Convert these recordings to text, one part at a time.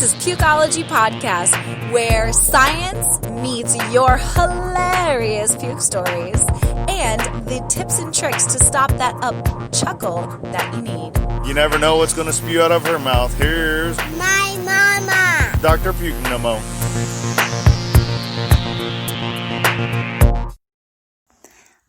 is Pukeology Podcast, where science meets your hilarious puke stories and the tips and tricks to stop that up-chuckle that you need. You never know what's going to spew out of her mouth. Here's my mama, Dr. Pukeology.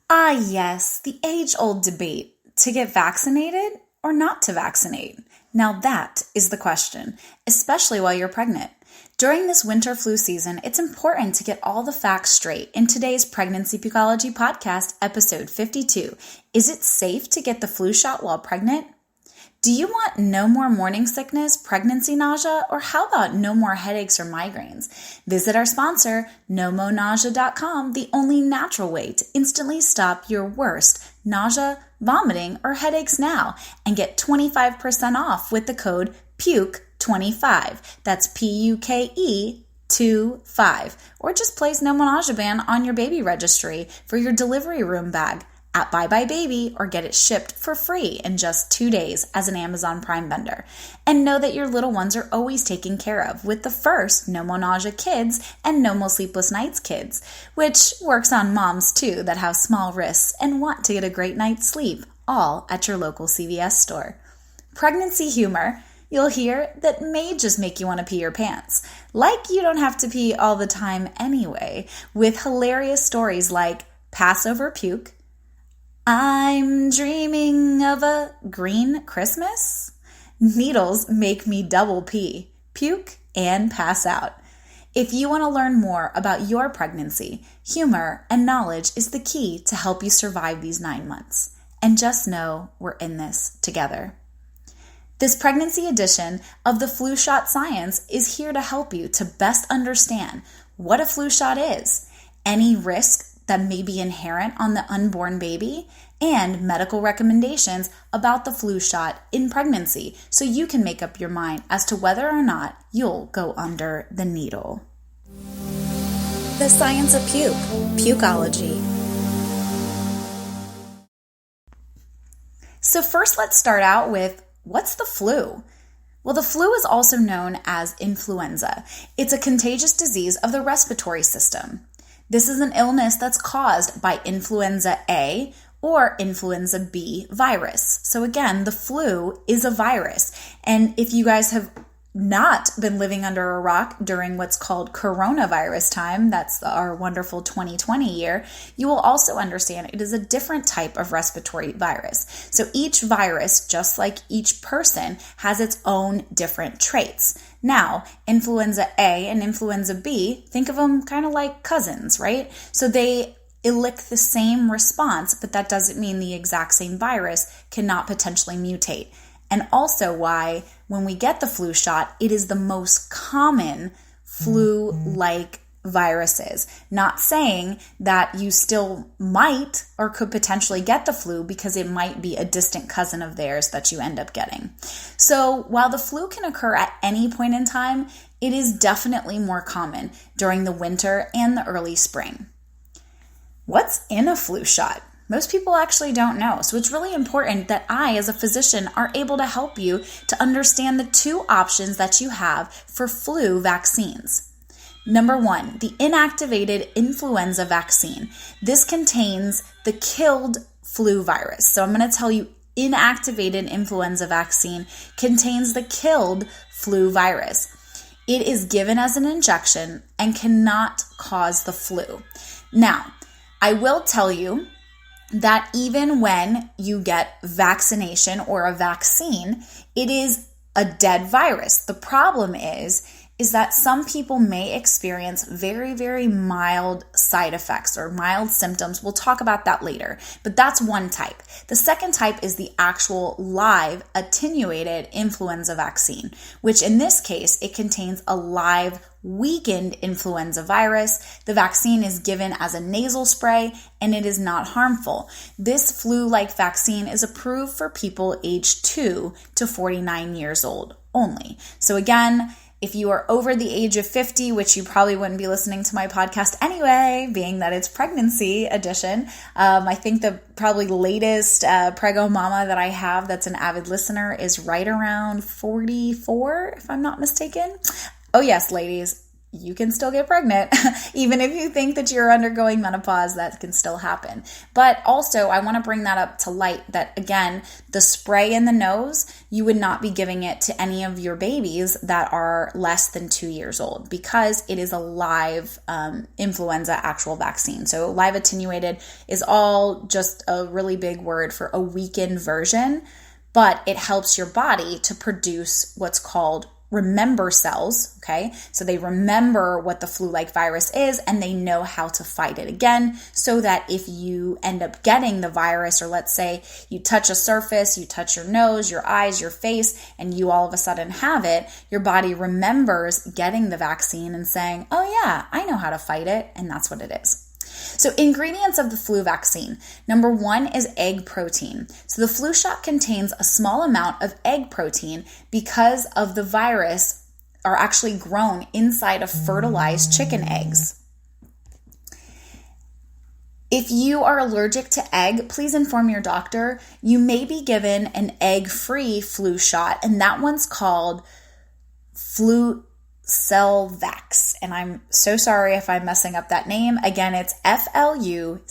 Ah, yes, the age-old debate, to get vaccinated or not to vaccinate. Now that is the question, especially while you're pregnant. During this winter flu season, it's important to get all the facts straight. In today's Pregnancy Pukeology Podcast, episode 52, is it safe to get the flu shot while pregnant? Do you want no more morning sickness, pregnancy nausea, or how about no more headaches or migraines? Visit our sponsor, nomonausea.com, the only natural way to instantly stop your worst nausea, vomiting, or headaches now, and get 25% off with the code PUKE25. That's PUKE 25. Or just place nomonauseaban on your baby registry for your delivery room bag at Bye Bye Baby, or get it shipped for free in just 2 days as an Amazon Prime vendor. And know that your little ones are always taken care of with the first No More Nausea Kids and No More Sleepless Nights Kids, which works on moms too that have small wrists and want to get a great night's sleep, all at your local CVS store. Pregnancy humor you'll hear that may just make you want to pee your pants. Like you don't have to pee all the time anyway, with hilarious stories like Passover puke, I'm dreaming of a green Christmas, needles make me double pee, puke, and pass out. If you want to learn more about your pregnancy, humor and knowledge is the key to help you survive these 9 months. And just know we're in this together. This pregnancy edition of the Flu Shot Science is here to help you to best understand what a flu shot is, any risk that may be inherent on the unborn baby, and medical recommendations about the flu shot in pregnancy so you can make up your mind as to whether or not you'll go under the needle. The science of puke, pukeology. So first let's start out with, what's the flu? Well, the flu is also known as influenza. It's a contagious disease of the respiratory system. This is an illness that's caused by influenza A or influenza B virus. So again, the flu is a virus. And if you guys have not been living under a rock during what's called coronavirus time, that's our wonderful 2020 year, you will also understand it is a different type of respiratory virus. So each virus, just like each person, has its own different traits. Now, influenza A and influenza B, think of them kind of like cousins, right? So they elicit the same response, but that doesn't mean the exact same virus cannot potentially mutate. And also why, when we get the flu shot, it is the most common flu-like viruses. Not saying that you still might or could potentially get the flu because it might be a distant cousin of theirs that you end up getting. So while the flu can occur at any point in time, it is definitely more common during the winter and the early spring. What's in a flu shot? Most people actually don't know, so it's really important that I, as a physician, are able to help you to understand the two options that you have for flu vaccines. Number 1, the inactivated influenza vaccine. This contains the killed flu virus. So I'm going to tell you, inactivated influenza vaccine contains the killed flu virus. It is given as an injection and cannot cause the flu. Now, I will tell you that even when you get vaccination or a vaccine, it is a dead virus. The problem is that some people may experience very, very mild side effects or mild symptoms. We'll talk about that later, but that's one type. The second type is the actual live attenuated influenza vaccine, which in this case, it contains a live weakened influenza virus. The vaccine is given as a nasal spray and it is not harmful. This flu-like vaccine is approved for people aged 2 to 49 years old only. So again, If you are over the age of 50, which you probably wouldn't be listening to my podcast anyway, being that it's pregnancy edition, I think the probably latest prego mama that I have that's an avid listener is right around 44, if I'm not mistaken. Oh yes, ladies, you can still get pregnant. Even if you think that you're undergoing menopause, that can still happen. But also, I want to bring that up to light that, again, the spray in the nose, you would not be giving it to any of your babies that are less than 2 years old because it is a live influenza actual vaccine. So live attenuated is all just a really big word for a weakened version, but it helps your body to produce what's called remember cells, okay? So they remember what the flu-like virus is and they know how to fight it again so that if you end up getting the virus, or let's say you touch a surface, you touch your nose, your eyes, your face, and you all of a sudden have it, your body remembers getting the vaccine and saying, oh yeah, I know how to fight it, and that's what it is. So ingredients of the flu vaccine. Number 1 is egg protein. So the flu shot contains a small amount of egg protein because of the virus are actually grown inside of fertilized chicken eggs. If you are allergic to egg, please inform your doctor. You may be given an egg-free flu shot, and that one's called Flucelvax, and I'm so sorry if I'm messing up that name. Again, it's Flucelvax,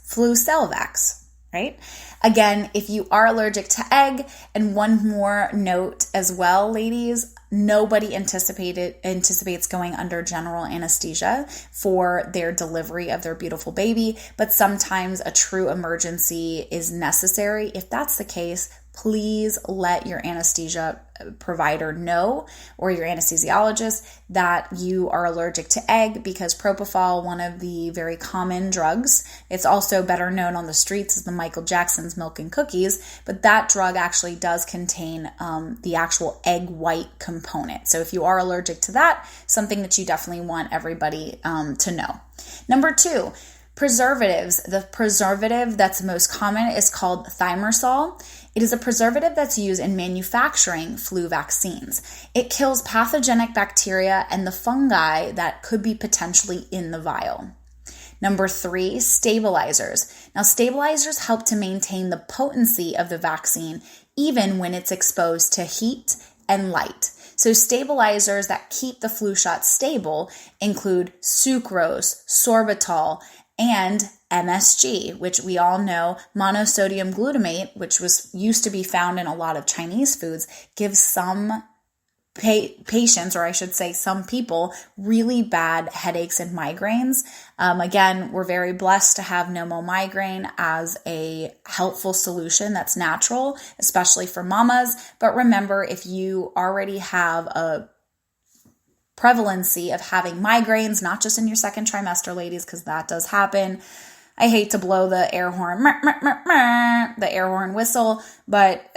Flucelvax, right? Again, if you are allergic to egg, and one more note as well, ladies, nobody anticipates going under general anesthesia for their delivery of their beautiful baby, but sometimes a true emergency is necessary. If that's the case, please let your anesthesia provider know, or your anesthesiologist, that you are allergic to egg, because propofol, one of the very common drugs, it's also better known on the streets as the Michael Jackson's Milk and Cookies, but that drug actually does contain the actual egg white component. So if you are allergic to that, something that you definitely want everybody to know. Number 2, preservatives. The preservative that's most common is called thimerosal. It is a preservative that's used in manufacturing flu vaccines. It kills pathogenic bacteria and the fungi that could be potentially in the vial. Number 3, stabilizers. Now, stabilizers help to maintain the potency of the vaccine even when it's exposed to heat and light. So stabilizers that keep the flu shot stable include sucrose, sorbitol, and MSG, which we all know, monosodium glutamate, which used to be found in a lot of Chinese foods, gives some patients, or I should say some people, really bad headaches and migraines. Again, we're very blessed to have no more migraine as a helpful solution that's natural, especially for mamas. But remember, if you already have a prevalency of having migraines, not just in your second trimester, ladies, because that does happen. I hate to blow the air horn, the air horn whistle, but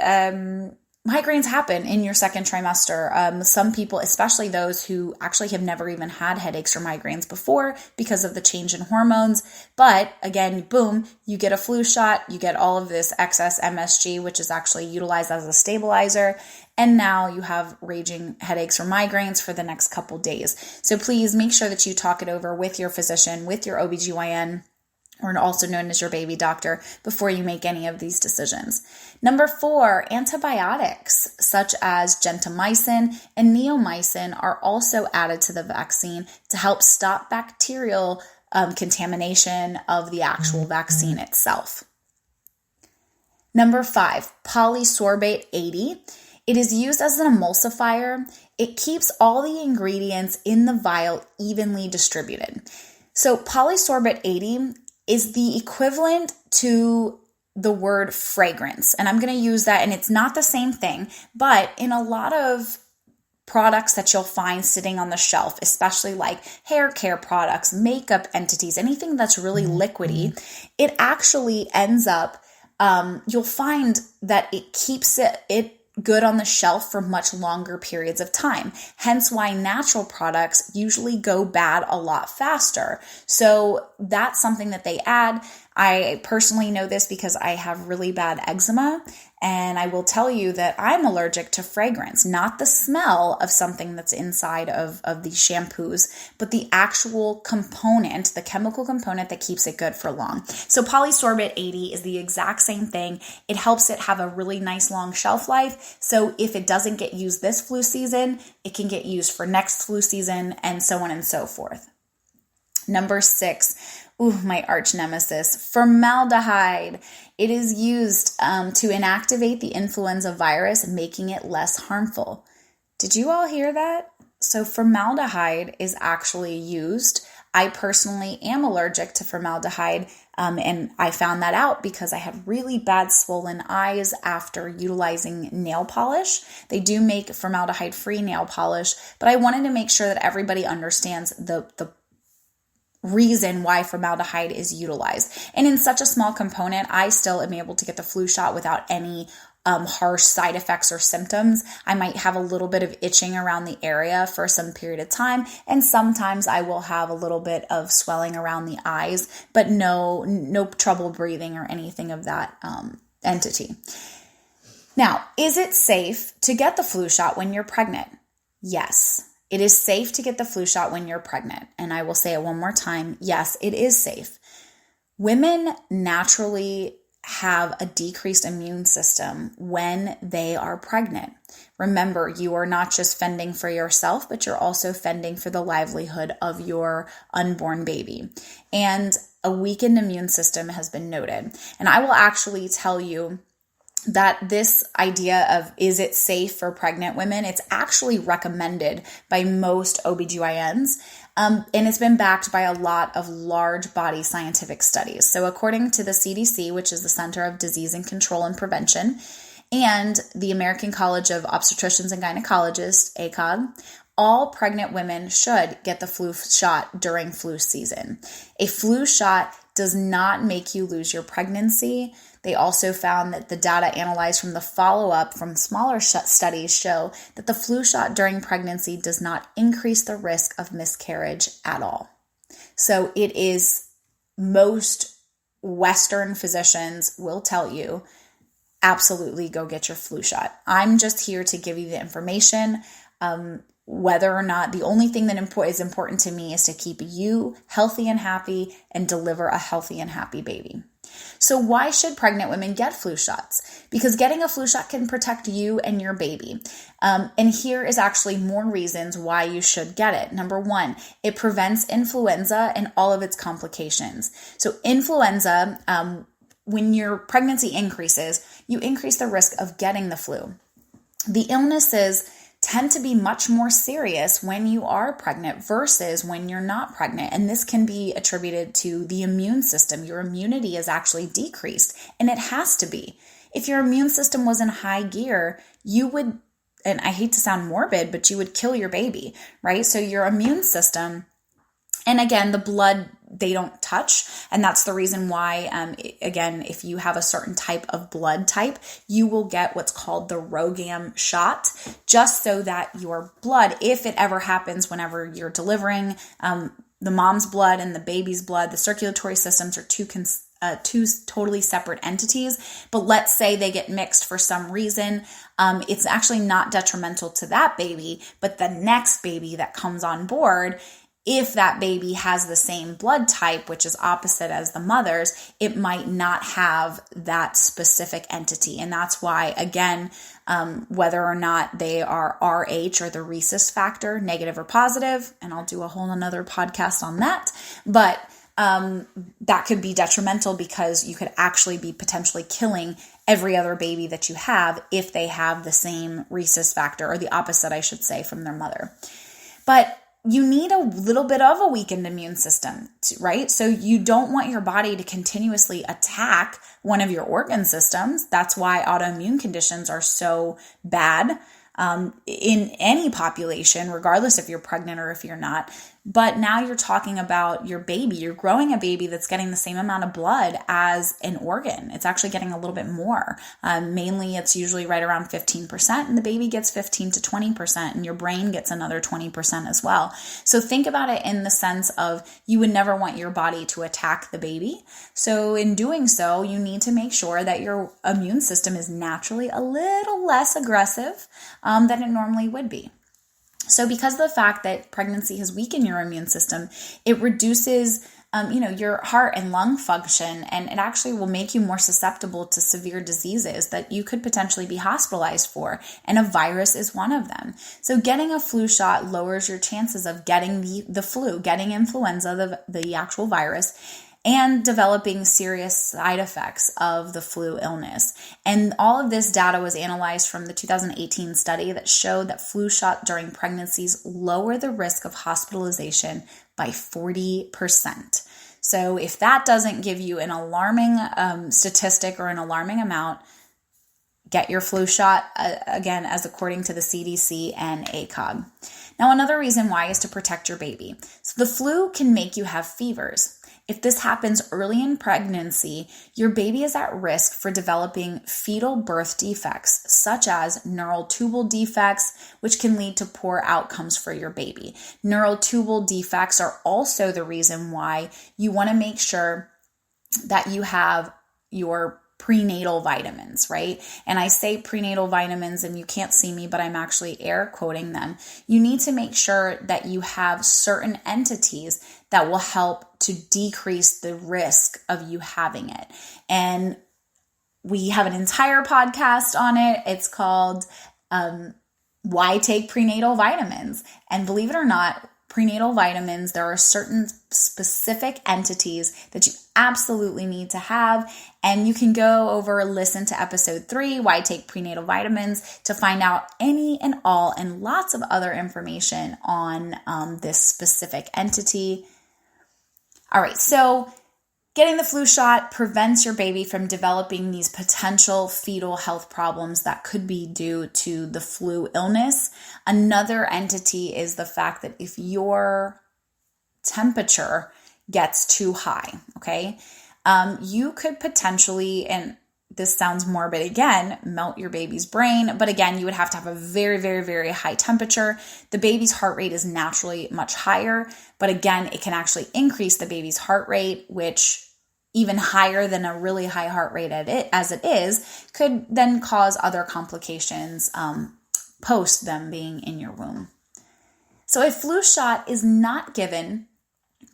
migraines happen in your second trimester. Some people, especially those who actually have never even had headaches or migraines before because of the change in hormones. But again, boom, you get a flu shot, you get all of this excess MSG, which is actually utilized as a stabilizer. And now you have raging headaches or migraines for the next couple days. So please make sure that you talk it over with your physician, with your OBGYN, or also known as your baby doctor, before you make any of these decisions. Number 4, antibiotics such as gentamicin and neomycin are also added to the vaccine to help stop bacterial contamination of the actual vaccine itself. Number 5, Polysorbate 80. It is used as an emulsifier. It keeps all the ingredients in the vial evenly distributed. So Polysorbate 80 is the equivalent to the word fragrance. And I'm going to use that, and it's not the same thing, but in a lot of products that you'll find sitting on the shelf, especially like hair care products, makeup entities, anything that's really liquidy, it actually ends up, you'll find that it keeps it good on the shelf for much longer periods of time. Hence why natural products usually go bad a lot faster. So that's something that they add. I personally know this because I have really bad eczema, and I will tell you that I'm allergic to fragrance, not the smell of something that's inside of these shampoos, but the actual component, the chemical component that keeps it good for long. So Polysorbate 80 is the exact same thing. It helps it have a really nice long shelf life. So if it doesn't get used this flu season, it can get used for next flu season, and so on and so forth. Number 6, my arch nemesis, formaldehyde. It is used to inactivate the influenza virus, making it less harmful. Did you all hear that? So formaldehyde is actually used. I personally am allergic to formaldehyde, and I found that out because I had really bad swollen eyes after utilizing nail polish. They do make formaldehyde-free nail polish, but I wanted to make sure that everybody understands the reason why formaldehyde is utilized. And in such a small component, I still am able to get the flu shot without any harsh side effects or symptoms. I might have a little bit of itching around the area for some period of time, and sometimes I will have a little bit of swelling around the eyes, but no trouble breathing or anything of that entity. Now, is it safe to get the flu shot when you're pregnant? Yes. It is safe to get the flu shot when you're pregnant. And I will say it one more time. Yes, it is safe. Women naturally have a decreased immune system when they are pregnant. Remember, you are not just fending for yourself, but you're also fending for the livelihood of your unborn baby. And a weakened immune system has been noted. And I will actually tell you that this idea of is it safe for pregnant women, it's actually recommended by most OBGYNs, and it's been backed by a lot of large body scientific studies. So according to the CDC, which is the Center of Disease and Control and Prevention, and the American College of Obstetricians and Gynecologists, ACOG, all pregnant women should get the flu shot during flu season. A flu shot does not make you lose your pregnancy. They also found that the data analyzed from the follow-up from smaller studies show that the flu shot during pregnancy does not increase the risk of miscarriage at all. So it is, most Western physicians will tell you, absolutely go get your flu shot. I'm just here to give you the information. Whether or not, the only thing that is important to me is to keep you healthy and happy and deliver a healthy and happy baby. So why should pregnant women get flu shots? Because getting a flu shot can protect you and your baby. And here is actually more reasons why you should get it. Number 1, it prevents influenza and all of its complications. So influenza, when your pregnancy increases, you increase the risk of getting the flu. The illnesses tend to be much more serious when you are pregnant versus when you're not pregnant. And this can be attributed to the immune system. Your immunity is actually decreased, and it has to be. If your immune system was in high gear, you would, and I hate to sound morbid, but you would kill your baby, right? So your immune system, and again, the blood, they don't touch. And that's the reason why, again, if you have a certain type of blood type, you will get what's called the RhoGAM shot, just so that your blood, if it ever happens whenever you're delivering, the mom's blood and the baby's blood, the circulatory systems are two totally separate entities. But let's say they get mixed for some reason. It's actually not detrimental to that baby, but the next baby that comes on board, if that baby has the same blood type, which is opposite as the mother's, it might not have that specific entity. And that's why, again, whether or not they are Rh or the rhesus factor, negative or positive, and I'll do a whole another podcast on that, but that could be detrimental because you could actually be potentially killing every other baby that you have if they have the same rhesus factor, or the opposite, I should say, from their mother. But you need a little bit of a weakened immune system, right? So you don't want your body to continuously attack one of your organ systems. That's why autoimmune conditions are so bad in any population, regardless if you're pregnant or if you're not. But now you're talking about your baby. You're growing a baby that's getting the same amount of blood as an organ. It's actually getting a little bit more. Mainly, it's usually right around 15%, and the baby gets 15 to 20%, and your brain gets another 20% as well. So think about it in the sense of you would never want your body to attack the baby. So in doing so, you need to make sure that your immune system is naturally a little less aggressive than it normally would be. So because of the fact that pregnancy has weakened your immune system, it reduces your heart and lung function, and it actually will make you more susceptible to severe diseases that you could potentially be hospitalized for, and a virus is one of them. So getting a flu shot lowers your chances of getting the flu, getting influenza, the actual virus, and developing serious side effects of the flu illness. And all of this data was analyzed from the 2018 study that showed that flu shot during pregnancies lower the risk of hospitalization by 40%. So if that doesn't give you an alarming statistic or an alarming amount, get your flu shot, again, as according to the CDC and ACOG. Now, another reason why is to protect your baby. So the flu can make you have fevers. If this happens early in pregnancy, your baby is at risk for developing fetal birth defects, such as neural tubal defects, which can lead to poor outcomes for your baby. Neural tubal defects are also the reason why you want to make sure that you have your prenatal vitamins, right? And I say prenatal vitamins, and you can't see me, but I'm actually air quoting them. You need to make sure that you have certain entities that will help to decrease the risk of you having it. And we have an entire podcast on it. It's called Why Take Prenatal Vitamins. And believe it or not, prenatal vitamins, there are certain specific entities that you absolutely need to have. And you can go over, listen to episode 3, Why Take Prenatal Vitamins, to find out any and all and lots of other information on this specific entity. All right, so getting the flu shot prevents your baby from developing these potential fetal health problems that could be due to the flu illness. Another entity is the fact that if your temperature gets too high, okay, you could potentially, and this sounds morbid again, melt your baby's brain. But again, you would have to have a very, very, very high temperature. The baby's heart rate is naturally much higher. But again, it can actually increase the baby's heart rate, which even higher than a really high heart rate as it is, could then cause other complications post them being in your womb. So a flu shot is not given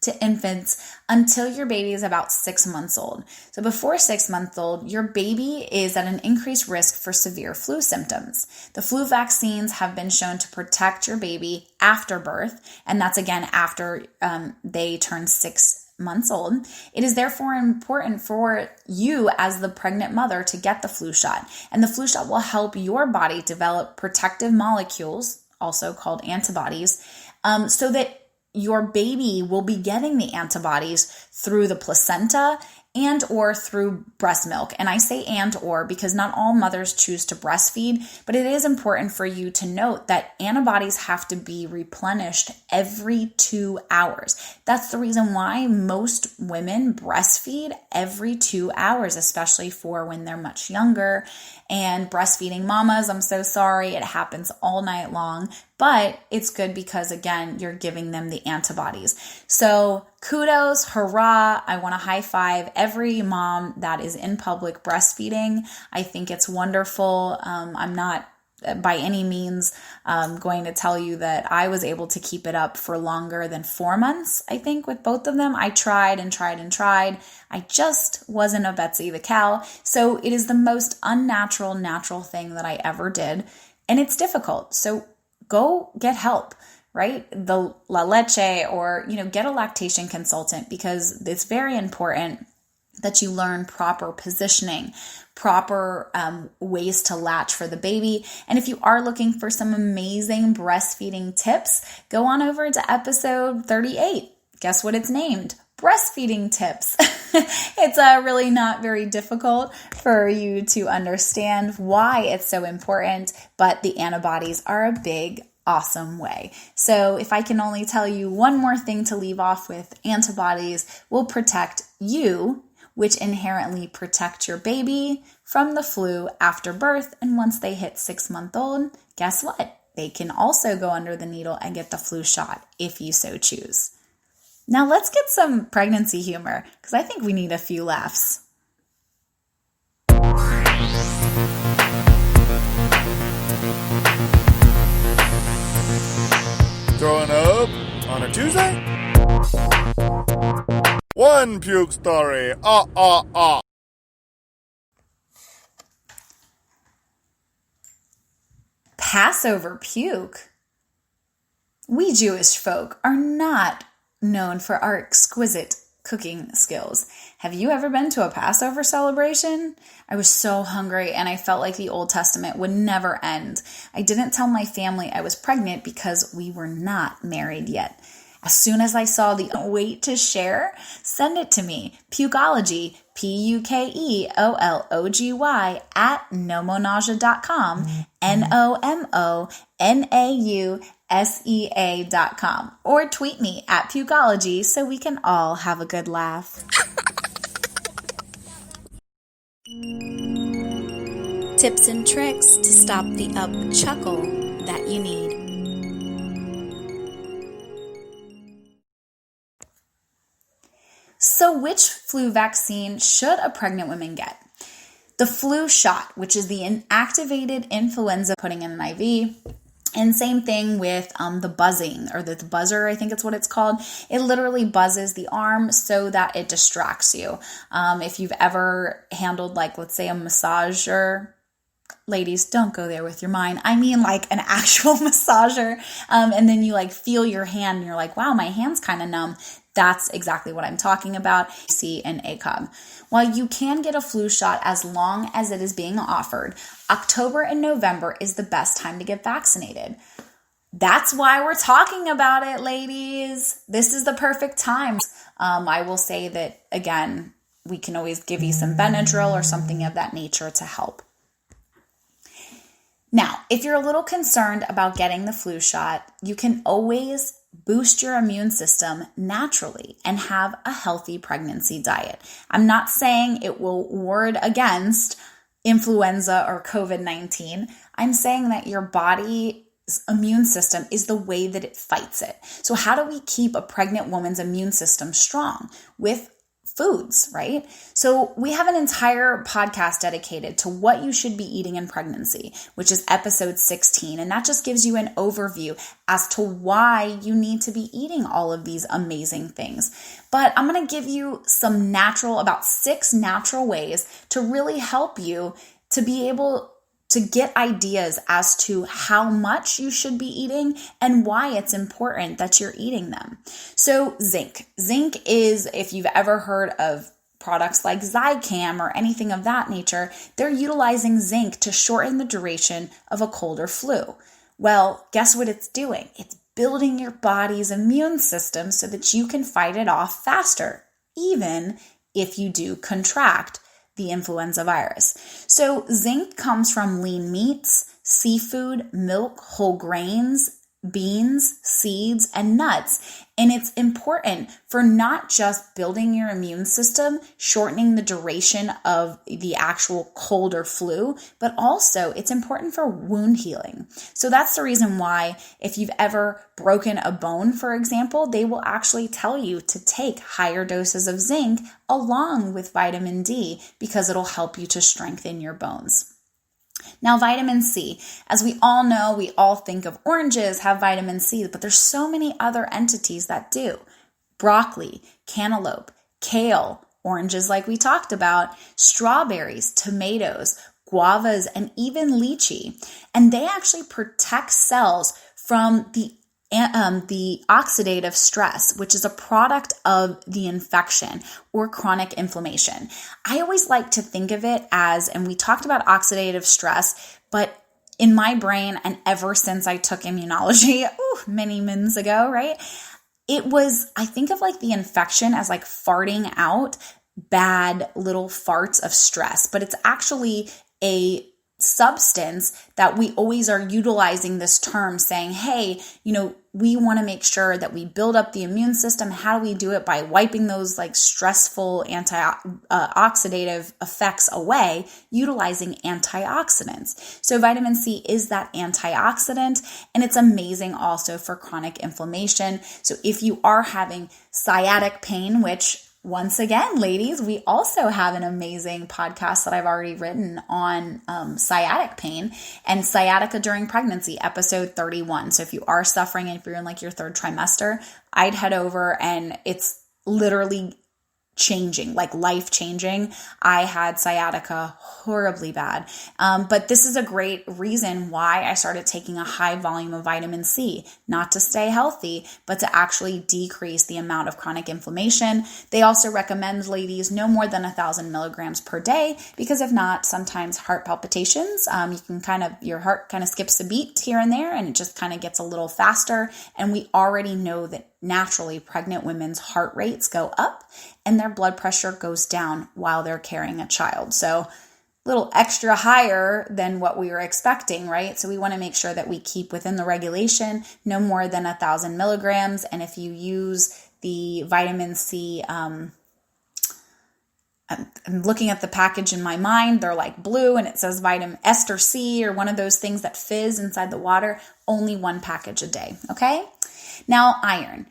to infants until your baby is about 6 months old. So before 6 months old, your baby is at an increased risk for severe flu symptoms. The flu vaccines have been shown to protect your baby after birth, and that's again after they turn 6 months old. It is therefore important for you as the pregnant mother to get the flu shot. And the flu shot will help your body develop protective molecules, also called antibodies, so that your baby will be getting the antibodies through the placenta and or through breast milk. And I say and or because not all mothers choose to breastfeed, but it is important for you to note that antibodies have to be replenished every 2 hours. That's the reason why most women breastfeed every 2 hours, especially for when they're much younger. And breastfeeding mamas, I'm so sorry, it happens all night long, but it's good because, again, you're giving them the antibodies. So kudos, hurrah, I want to high five every mom that is in public breastfeeding. I think it's wonderful. I'm not by any means going to tell you that I was able to keep it up for longer than 4 months, I think, with both of them. I tried and tried and tried. I just wasn't a Betsy the cow. So it is the most unnatural, natural thing that I ever did. And it's difficult. So go get help, right? The La Leche or, get a lactation consultant, because it's very important that you learn proper positioning, proper ways to latch for the baby. And if you are looking for some amazing breastfeeding tips, go on over to episode 38. Guess what it's named? Breastfeeding tips. It's really not very difficult for you to understand why it's so important, but the antibodies are a big awesome way. So if I can only tell you one more thing to leave off with, antibodies will protect you, which inherently protect your baby from the flu after birth. And once they hit 6 months old, guess what? They can also go under the needle and get the flu shot if you so choose. Now let's get some pregnancy humor because I think we need a few laughs. Throwing up on a Tuesday? One puke story. Passover puke? We Jewish folk are not known for our exquisite cooking skills. Have you ever been to a Passover celebration? I was so hungry and I felt like the Old Testament would never end. I didn't tell my family I was pregnant because we were not married yet. As soon as I saw the wait to share, send it to me. Pukeology, Pukeology at nomonausea.com, nomonausea.com, or tweet me at Pukeology so we can all have a good laugh. Tips and tricks to stop the up-chuckle that you need. So which flu vaccine should a pregnant woman get? The flu shot, which is the inactivated influenza putting in an IV. And same thing with the buzzing or the buzzer, I think it's what it's called. It literally buzzes the arm so that it distracts you. If you've ever handled, like, let's say a massager, ladies, don't go there with your mind. I mean like an actual massager. And then you like feel your hand and you're like, wow, my hand's kind of numb. That's exactly what I'm talking about. See an ACOG. While you can get a flu shot as long as it is being offered, October and November is the best time to get vaccinated. That's why we're talking about it, ladies. This is the perfect time. I will say that, again, we can always give you some Benadryl or something of that nature to help. Now, if you're a little concerned about getting the flu shot, you can always boost your immune system naturally and have a healthy pregnancy diet. I'm not saying it will ward against influenza or COVID-19. I'm saying that your body's immune system is the way that it fights it. So how do we keep a pregnant woman's immune system strong? With foods, right? So we have an entire podcast dedicated to what you should be eating in pregnancy, which is episode 16. And that just gives you an overview as to why you need to be eating all of these amazing things. But I'm going to give you about 6 natural ways to really help you to be able to get ideas as to how much you should be eating and why it's important that you're eating them. So zinc. Zinc is, if you've ever heard of products like Zicam or anything of that nature, they're utilizing zinc to shorten the duration of a cold or flu. Well, guess what it's doing? It's building your body's immune system so that you can fight it off faster, even if you do contract the influenza virus. So zinc comes from lean meats, seafood, milk, whole grains, beans, seeds, and nuts. And it's important for not just building your immune system, shortening the duration of the actual cold or flu, but also it's important for wound healing. So that's the reason why if you've ever broken a bone, for example, they will actually tell you to take higher doses of zinc along with vitamin D because it'll help you to strengthen your bones. Now, vitamin C, as we all know, we all think of oranges have vitamin C, but there's so many other entities that do. Broccoli, cantaloupe, kale, oranges like we talked about, strawberries, tomatoes, guavas, and even lychee. And they actually protect cells from the oxidative stress, which is a product of the infection or chronic inflammation. I always like to think of it as, and we talked about oxidative stress, but in my brain, and ever since I took immunology, many moons ago, right? I think of like the infection as like farting out bad little farts of stress, but it's actually a substance that we always are utilizing this term saying, hey, we want to make sure that we build up the immune system. How do we do it? By wiping those like stressful oxidative effects away, utilizing antioxidants. So vitamin C is that antioxidant, and it's amazing also for chronic inflammation. So if you are having sciatic pain, which once again, ladies, we also have an amazing podcast that I've already written on sciatic pain and sciatica during pregnancy, episode 31. So if you are suffering and if you're in like your third trimester, I'd head over, and it's literally changing, like life changing. I had sciatica horribly bad. But this is a great reason why I started taking a high volume of vitamin C, not to stay healthy, but to actually decrease the amount of chronic inflammation. They also recommend, ladies, no more than 1,000 milligrams per day, because if not, sometimes heart palpitations, your heart kind of skips a beat here and there, and it just kind of gets a little faster. And we already know that naturally pregnant women's heart rates go up and their blood pressure goes down while they're carrying a child. So a little extra higher than what we were expecting, right? So we want to make sure that we keep within the regulation, no more than 1,000 milligrams. And if you use the vitamin C, I'm looking at the package in my mind, they're like blue and it says vitamin ester C or one of those things that fizz inside the water, only 1 package a day, okay? Now, iron.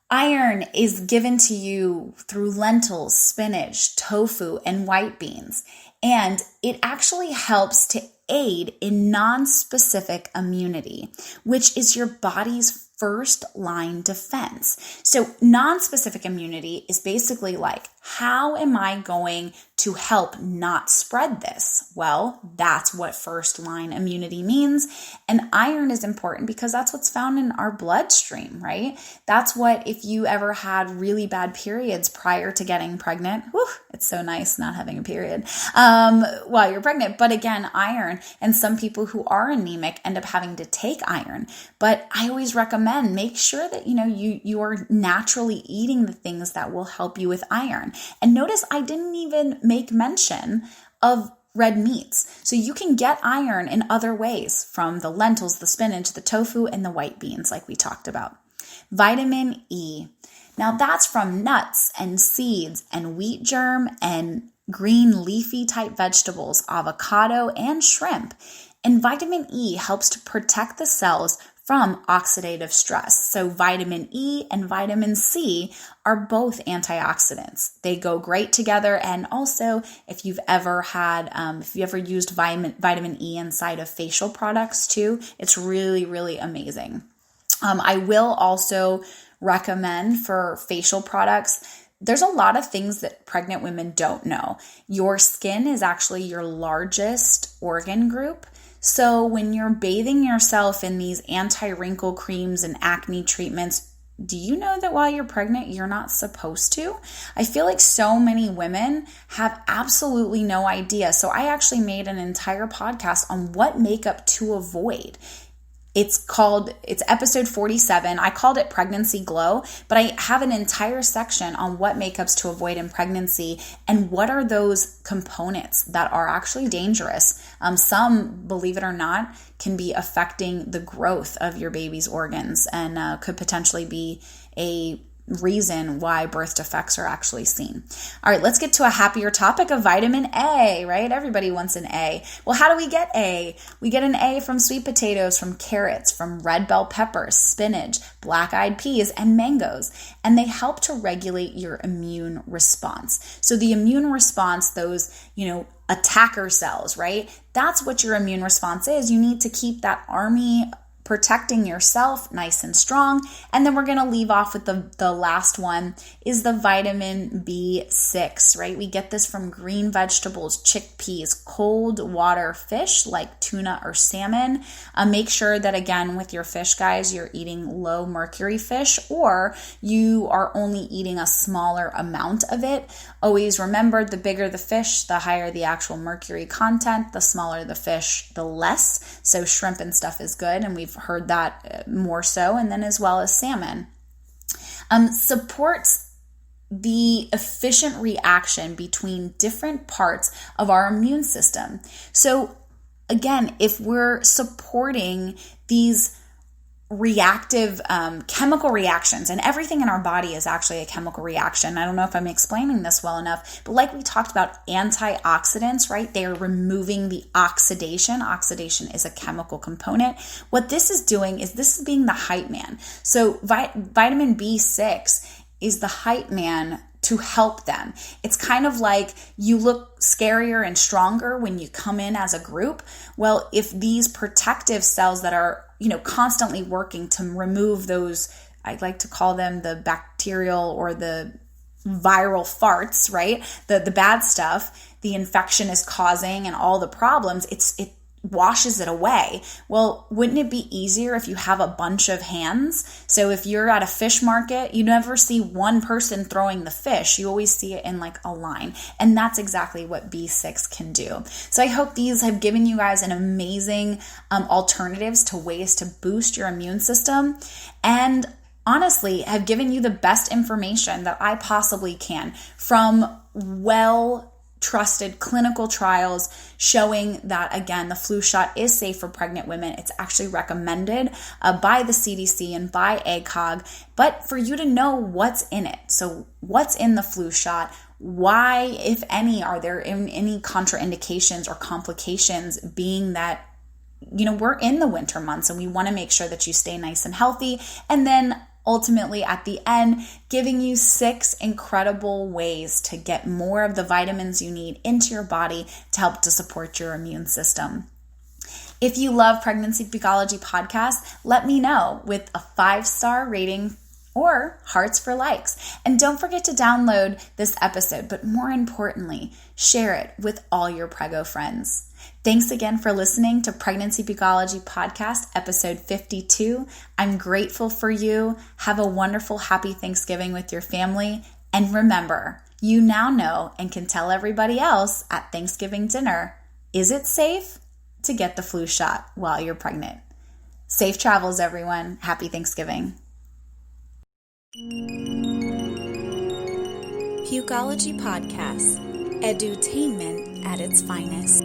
Iron is given to you through lentils, spinach, tofu, and white beans. And it actually helps to aid in non-specific immunity, which is your body's first line defense. So non-specific immunity is basically like, how am I going to help not spread this? Well, that's what first line immunity means. And iron is important because that's what's found in our bloodstream, right? That's what, if you ever had really bad periods prior to getting pregnant, it's so nice not having a period while you're pregnant. But again, iron, and some people who are anemic end up having to take iron. But I always recommend make sure that you are naturally eating the things that will help you with iron. And notice I didn't even make mention of red meats. So you can get iron in other ways from the lentils, the spinach, the tofu, and the white beans like we talked about. Vitamin E. Now that's from nuts and seeds and wheat germ and green leafy type vegetables, avocado, and shrimp. And vitamin E helps to protect the cells from oxidative stress. So vitamin E and vitamin C are both antioxidants. They go great together. And also, if you've ever used vitamin E inside of facial products too, it's really, really amazing. I will also recommend for facial products, there's a lot of things that pregnant women don't know. Your skin is actually your largest organ group. So when you're bathing yourself in these anti-wrinkle creams and acne treatments, do you know that while you're pregnant, you're not supposed to? I feel like so many women have absolutely no idea. So I actually made an entire podcast on what makeup to avoid. It's episode 47. I called it Pregnancy Glow, but I have an entire section on what makeups to avoid in pregnancy and what are those components that are actually dangerous. Some, believe it or not, can be affecting the growth of your baby's organs and could potentially be a reason why birth defects are actually seen. All right, let's get to a happier topic of vitamin A, right? Everybody wants an A. Well, how do we get A? We get an A from sweet potatoes, from carrots, from red bell peppers, spinach, black-eyed peas, and mangoes. And they help to regulate your immune response. So the immune response, those, attacker cells, right? That's what your immune response is. You need to keep that army protecting yourself nice and strong. And then we're going to leave off with the last one is the vitamin B6, right? We get this from green vegetables, chickpeas, cold water fish like tuna or salmon. Make sure that, again, with your fish, guys, you're eating low mercury fish or you are only eating a smaller amount of it. Always remember, the bigger the fish, the higher the actual mercury content, the smaller the fish, the less. So shrimp and stuff is good, and we've heard that more so, and then as well as salmon. Supports the efficient reaction between different parts of our immune system. So again, if we're supporting these reactive chemical reactions, and everything in our body is actually a chemical reaction. I don't know if I'm explaining this well enough, but like we talked about antioxidants, right? They are removing the oxidation. Oxidation is a chemical component. What this is doing is this is being the hype man. So vitamin B6 is the hype man to help them. It's kind of like you look scarier and stronger when you come in as a group. Well, if these protective cells that are, constantly working to remove those, I like to call them the bacterial or the viral farts, right? The bad stuff, the infection is causing and all the problems, it washes it away. Well, wouldn't it be easier if you have a bunch of hands? So if you're at a fish market, you never see one person throwing the fish. You always see it in like a line. And that's exactly what B6 can do. So I hope these have given you guys an amazing alternatives to ways to boost your immune system. And honestly, have given you the best information that I possibly can from trusted clinical trials showing that, again, the flu shot is safe for pregnant women. It's actually recommended by the CDC and by ACOG, but for you to know what's in it. So what's in the flu shot? Why, if any, are there any contraindications or complications, being that we're in the winter months and we want to make sure that you stay nice and healthy. And then ultimately, at the end, giving you 6 incredible ways to get more of the vitamins you need into your body to help to support your immune system. If you love Pregnancy Pukeology Podcast, let me know with a 5-star rating or hearts for likes. And don't forget to download this episode, but more importantly, share it with all your Prego friends. Thanks again for listening to Pregnancy Pukeology Podcast, episode 52. I'm grateful for you. Have a wonderful, happy Thanksgiving with your family. And remember, you now know and can tell everybody else at Thanksgiving dinner, is it safe to get the flu shot while you're pregnant? Safe travels, everyone. Happy Thanksgiving. Pukeology Podcast, edutainment at its finest.